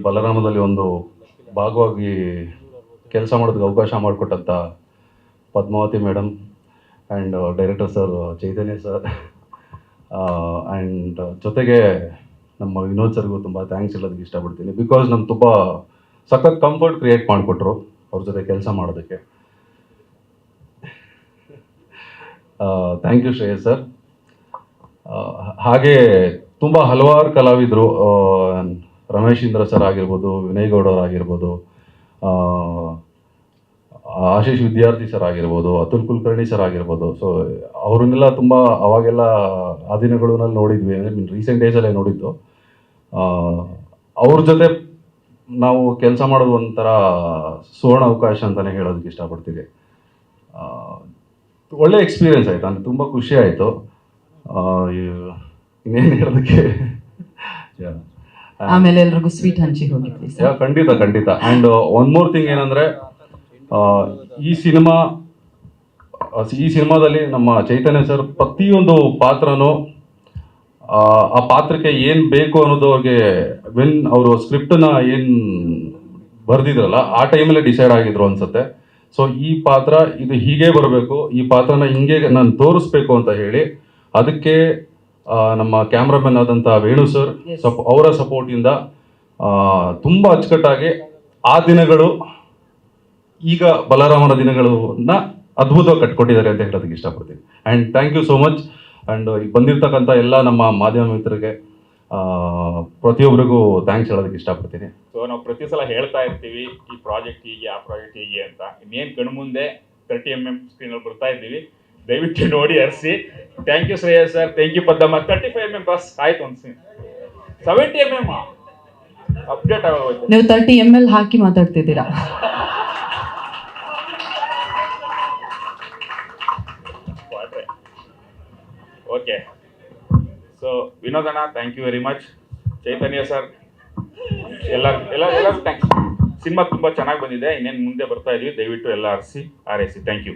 ಬಲರಾಮದಲ್ಲಿ ಒಂದು ಭಾಗವಾಗಿ ಕೆಲಸ ಮಾಡೋದಕ್ಕೆ ಅವಕಾಶ ಮಾಡಿಕೊಟ್ಟಂಥ Padmavati madam and director sir Chaitanya sir and ಜೊತೆಗೆ ನಮ್ಮ ವಿನೋದ್ ಸರ್ಗೂ ತುಂಬ ಥ್ಯಾಂಕ್ಸ್ ಹೇಳೋದಕ್ಕೆ ಇಷ್ಟಪಡ್ತೀನಿ. ಬಿಕಾಸ್ ನಮ್ಗೆ ತುಂಬ ಸಖತ್ ಕಂಫರ್ಟ್ ಕ್ರಿಯೇಟ್ ಮಾಡಿಕೊಟ್ರು ಅವ್ರ ಜೊತೆ ಕೆಲಸ ಮಾಡೋದಕ್ಕೆ. Thank you Shreyas sir. ಹಾಗೆ ತುಂಬ ಹಲವಾರು ಕಲಾವಿದರು, ರಮೇಶ್ ಇಂದ್ರ ಸರ್ ಆಗಿರ್ಬೋದು, ವಿನಯ್ ಗೌಡರ್ ಆಗಿರ್ಬೋದು, ಆಶೀಶ್ ವಿದ್ಯಾರ್ಥಿ ಸರ್ ಆಗಿರ್ಬೋದು, ಅತುಲ್ ಕುಲಕರ್ಣಿ ಸರ್ ಆಗಿರ್ಬೋದು. ಸೊ ಅವ್ರನ್ನೆಲ್ಲ ತುಂಬ ಅವಾಗೆಲ್ಲ ಆ ದಿನಗಳಲ್ಲಿ ನೋಡಿದ್ವಿ, ಅಂದರೆ ರೀಸೆಂಟ್ ಡೇಸಲ್ಲೇ ನೋಡಿದ್ದು. ಅವ್ರ ಜೊತೆ ನಾವು ಕೆಲಸ ಮಾಡೋದು ಒಂಥರ ಸುವರ್ಣ ಅವಕಾಶ ಅಂತಲೇ ಹೇಳೋದಕ್ಕೆ ಇಷ್ಟಪಡ್ತೀವಿ. ಒಳ್ಳೆ ಎಕ್ಸ್ಪೀರಿಯನ್ಸ್ ಆಯಿತು, ಅಂದರೆ ತುಂಬ ಖುಷಿ ಆಯಿತು. ಇನ್ನೇನು ಹೇಳೋದಕ್ಕೆ, ಆಮೇಲೆ ಎಲ್ರಿಗೂ ಸ್ವೀಟ್ ಹಂಚಿ ಹೋಗಿದ್ವಿ. ಖಂಡಿತ ಖಂಡಿತ. ಆ್ಯಂಡ್ ಒನ್ ಮೋರ್ ಥಿಂಗ್ ಏನಂದರೆ, ಈ ಸಿನಿಮಾದಲ್ಲಿ ನಮ್ಮ ಚೈತನ್ಯ ಸರ್ ಪ್ರತಿಯೊಂದು ಪಾತ್ರನೂ ಆ ಪಾತ್ರಕ್ಕೆ ಏನು ಬೇಕು ಅನ್ನೋದು ಅವ್ರಿಗೆ ಅವರು ಸ್ಕ್ರಿಪ್ಟನ್ನ ಏನು ಬರೆದಿದ್ರಲ್ಲ ಆ ಟೈಮಲ್ಲೇ ಡಿಸೈಡ್ ಆಗಿದ್ರು ಅನ್ಸುತ್ತೆ. ಸೊ ಈ ಪಾತ್ರ ಇದು ಹೀಗೆ ಬರಬೇಕು, ಈ ಪಾತ್ರನ ಹಿಂಗೆ ನಾನು ತೋರಿಸ್ಬೇಕು ಅಂತ ಹೇಳಿ ಅದಕ್ಕೆ ನಮ್ಮ ಕ್ಯಾಮ್ರಾಮನ್ ಆದಂಥ ವೇಣು ಸರ್ ಅವರ ಸಪೋರ್ಟಿಂದ ತುಂಬ ಅಚ್ಚುಕಟ್ಟಾಗಿ ಆ ದಿನಗಳು ಈಗ ಬಲರಾಮನ ದಿನಗಳನ್ನ ಅದ್ಭುತವಾಗಿ ಕಟ್ಕೊಟ್ಟಿದ್ದಾರೆ ಅಂತ ಹೇಳೋದಕ್ಕೆ ಇಷ್ಟಪಡ್ತೀನಿ. And thank you so much. And ಬಂದಿರ್ತಕ್ಕಂಥ ಎಲ್ಲ ನಮ್ಮ ಮಾಧ್ಯಮ ಮಿತ್ರರಿಗೆ ಪ್ರತಿಯೊಬ್ಬರಿಗೂ ಥ್ಯಾಂಕ್ಸ್ ಹೇಳೋದಕ್ಕೆ ಇಷ್ಟಪಡ್ತೀನಿ. ಸೊ ನಾವು ಪ್ರತಿ ಸಲ ಹೇಳ್ತಾ ಇರ್ತೀವಿ ಈ ಪ್ರಾಜೆಕ್ಟ್ ಹೀಗೆ, ಆ ಪ್ರಾಜೆಕ್ಟ್ ಹೀಗೆ ಅಂತ. ಇನ್ನೇನು ಕಣ್ಣು ಮುಂದೆ 30mm ಸ್ಕ್ರೀನಲ್ಲಿ ಬರ್ತಾ ಇದ್ದೀವಿ, ದಯವಿಟ್ಟು ನೋಡಿ ಹರಿಸಿ. Thank you Shreyas sir, thank you Paddamma. 35mm ಬಸ್ ಆಯ್ತು ಅನ್ಸಿ, 70mm ಅಪ್ಡೇಟ್ ಆಗೋಯ್ತು. ನೀವು 30ml ಹಾಕಿ ಮಾತಾಡ್ತಿದ್ದೀರಾ. ಓಕೆ, ಸೊ ವಿನೋದಣ್ಣ thank you very much. Chaitanya sir, ಎಲ್ಲರೂ ಥ್ಯಾಂಕ್ಸ್. ಸಿನಿಮಾ ತುಂಬ ಚೆನ್ನಾಗಿ ಬಂದಿದೆ, ಇನ್ನೇನು ಮುಂದೆ ಬರ್ತಾ ಇದೀವಿ, ದಯವಿಟ್ಟು ಎಲ್ಲ ಆರಿಸಿ. Thank you.